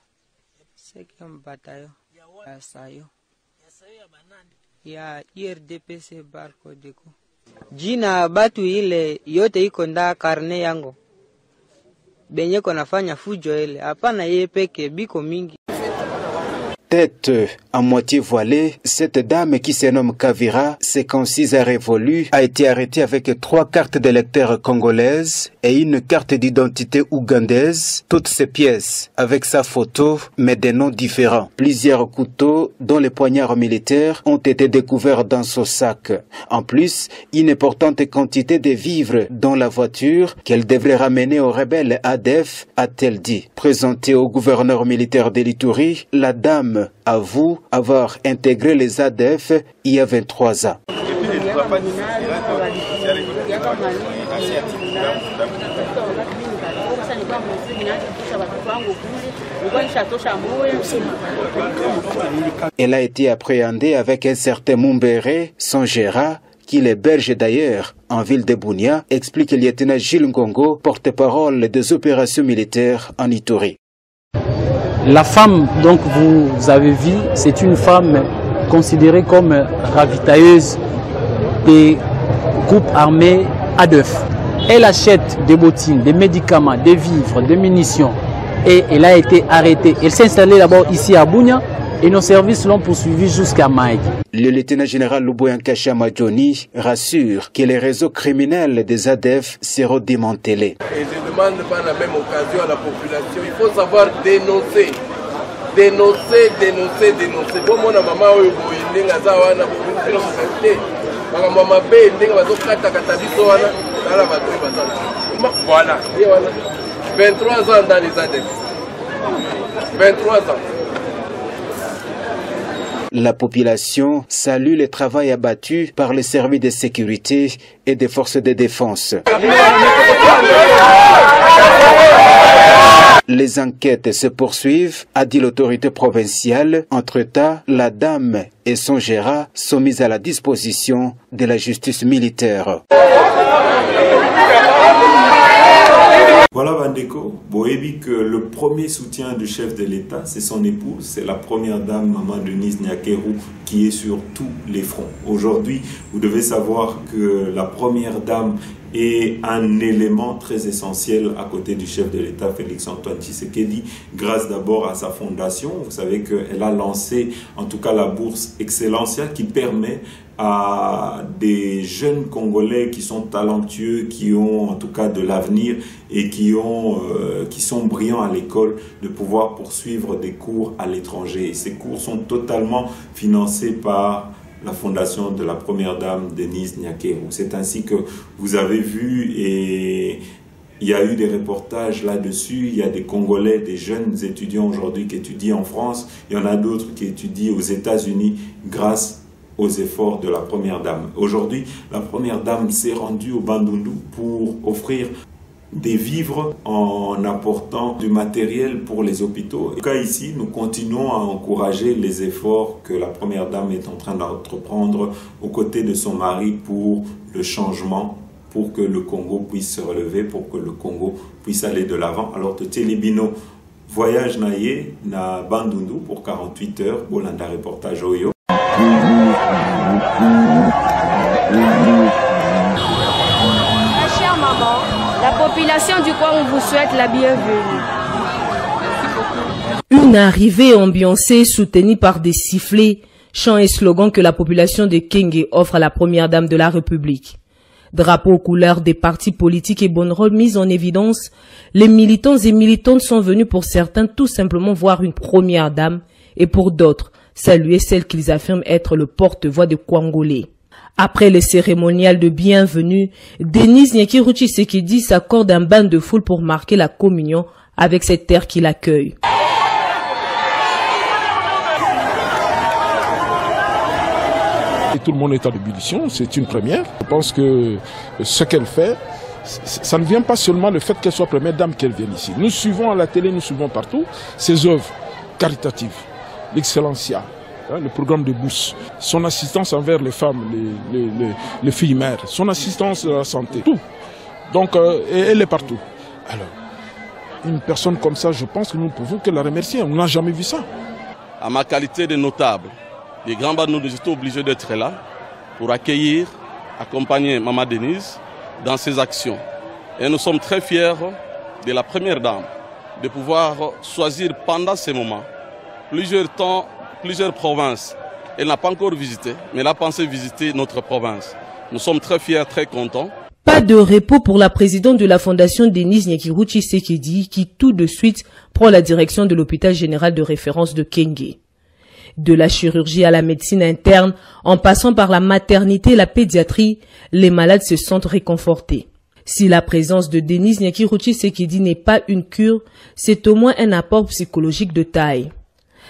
sekem batayo asayo ya IRDPC barko deko jina batu ile yote iko nda karne yango benye konafanya fujo ile hapana yeye peke biko mingi. tête à moitié voilée, cette dame qui se nomme Kavira, 56 ans révolue, a été arrêtée avec 3 cartes d'électeur congolaises et une carte d'identité ougandaise. Toutes ces pièces avec sa photo, mais des noms différents. Plusieurs couteaux, dont les poignards militaires, ont été découverts dans son sac. En plus, une importante quantité de vivres dans la voiture qu'elle devrait ramener aux rebelles ADF, a-t-elle dit. Présentée au gouverneur militaire de l'Ituri, la dame avoue avoir intégré les ADF il y a 23 ans. Elle a été appréhendée avec un certain Mumbere, son gérant, qui l'héberge d'ailleurs en ville de Bunia, explique le lieutenant Gilles Ngongo, porte-parole des opérations militaires en Ituri. La femme, donc vous avez vu, c'est une femme considérée comme ravitailleuse des groupes armés ADF. Elle achète des bottines, des médicaments, des vivres, des munitions et elle a été arrêtée. Elle s'est installée d'abord ici à Bunia et nos services l'ont poursuivie jusqu'à Maï. Le lieutenant-général Luboyan Kachama Johnny rassure que les réseaux criminels des ADF seront démantelés. Et je demande par la même occasion à la population, il faut savoir dénoncer. Dénoncer. Bon, mon maman, voilà. 23 ans dans les ADF. 23 ans. La population salue le travail abattu par les services de sécurité et des forces de défense. Les enquêtes se poursuivent, a dit l'autorité provinciale. Entre-temps, la dame et son gérant sont mis à la disposition de la justice militaire. Voilà Bandeko, Boébi que le premier soutien du chef de l'État, c'est son épouse, c'est la première dame, Maman Denise Nyakeru, qui est sur tous les fronts. Aujourd'hui, vous devez savoir que la première dame est un élément très essentiel à côté du chef de l'État, Félix-Antoine Tshisekedi, grâce d'abord à sa fondation. Vous savez qu'elle a lancé en tout cas la bourse Excellencia qui permet à des jeunes Congolais qui sont talentueux, qui ont en tout cas de l'avenir et qui sont brillants à l'école, de pouvoir poursuivre des cours à l'étranger. Et ces cours sont totalement financés par la fondation de la première dame Denise Nyakeru. C'est ainsi que vous avez vu, et il y a eu des reportages là-dessus. Il y a des Congolais, des jeunes étudiants aujourd'hui qui étudient en France. Il y en a d'autres qui étudient aux États-Unis grâce aux efforts de la première dame. Aujourd'hui, la première dame s'est rendue au Bandundu pour offrir des vivres en apportant du matériel pour les hôpitaux. En tout cas, ici, nous continuons à encourager les efforts que la première dame est en train d'entreprendre aux côtés de son mari pour le changement, pour que le Congo puisse se relever, pour que le Congo puisse aller de l'avant. Alors, Telebino voyage naïe na Bandundu pour 48 heures, Bolanda reportage Oyo. Chère maman, la population du coin vous souhaite la bienvenue. Une arrivée ambiancée soutenue par des sifflets, chants et slogans que la population de Kenge offre à la première dame de la République. Drapeaux aux couleurs des partis politiques et banderoles mises en évidence, les militants et militantes sont venus pour certains tout simplement voir une première dame et pour d'autres saluer celle qu'ils affirment être le porte-voix de Congolais. Après le cérémonial de bienvenue, Denise Nyakeru Tshisekedi s'accorde un bain de foule pour marquer la communion avec cette terre qui l'accueille. Tout le monde est en ébullition, c'est une première. Je pense que ce qu'elle fait, ça ne vient pas seulement le fait qu'elle soit première dame qu'elle vienne ici. Nous suivons à la télé, nous suivons partout ses œuvres caritatives, l'Excellencia, le programme de bourse, son assistance envers les femmes, les filles mères, son assistance à la santé, tout. Donc, elle est partout. Alors, une personne comme ça, je pense que nous ne pouvons que la remercier. On n'a jamais vu ça. À ma qualité de notable, les grands bas, nous étions obligés d'être là pour accueillir, accompagner Maman Denise dans ses actions. Et nous sommes très fiers de la première dame de pouvoir choisir pendant ces moments plusieurs temps plusieurs provinces. Elle n'a pas encore visité, mais elle a pensé visiter notre province. Nous sommes très fiers, très contents. Pas de repos pour la présidente de la fondation Denise Nyakiru Tshisekedi qui tout de suite prend la direction de l'hôpital général de référence de Kenge. De la chirurgie à la médecine interne, en passant par la maternité et la pédiatrie, les malades se sentent réconfortés. Si la présence de Denise Nyakiru Tshisekedi n'est pas une cure, c'est au moins un apport psychologique de taille.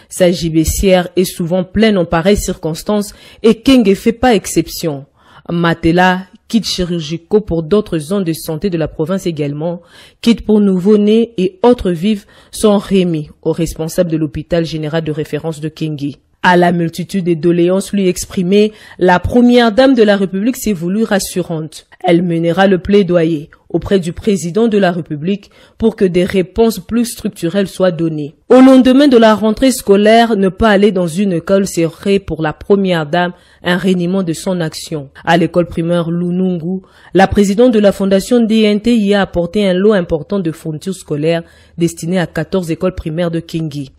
Sa gibecière est souvent pleine en pareilles circonstances et Kenge fait pas exception. Matelas, kits chirurgicaux pour d'autres zones de santé de la province également, kits pour nouveau-nés et autres vifs sont remis aux responsables de l'hôpital général de référence de Kenge. À la multitude de doléances lui exprimées, la première dame de la République s'est voulue rassurante. Elle mènera le plaidoyer auprès du président de la République pour que des réponses plus structurelles soient données. Au lendemain de la rentrée scolaire, ne pas aller dans une école serait pour la première dame un reniement de son action. À l'école primaire Lunungu, la présidente de la fondation DNT y a apporté un lot important de fournitures scolaires destinées à 14 écoles primaires de Kenge.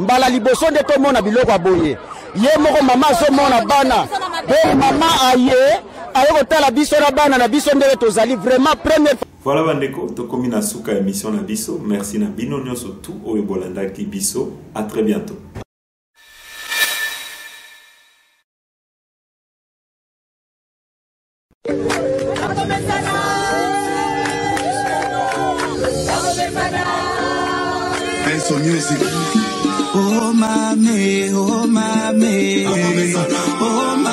Voilà bandeko, tokomi na suka émission na biso. Merci na bino nyonso tout oyo bolandaki biso. À très bientôt. Oh mame, oh mame, oh mame.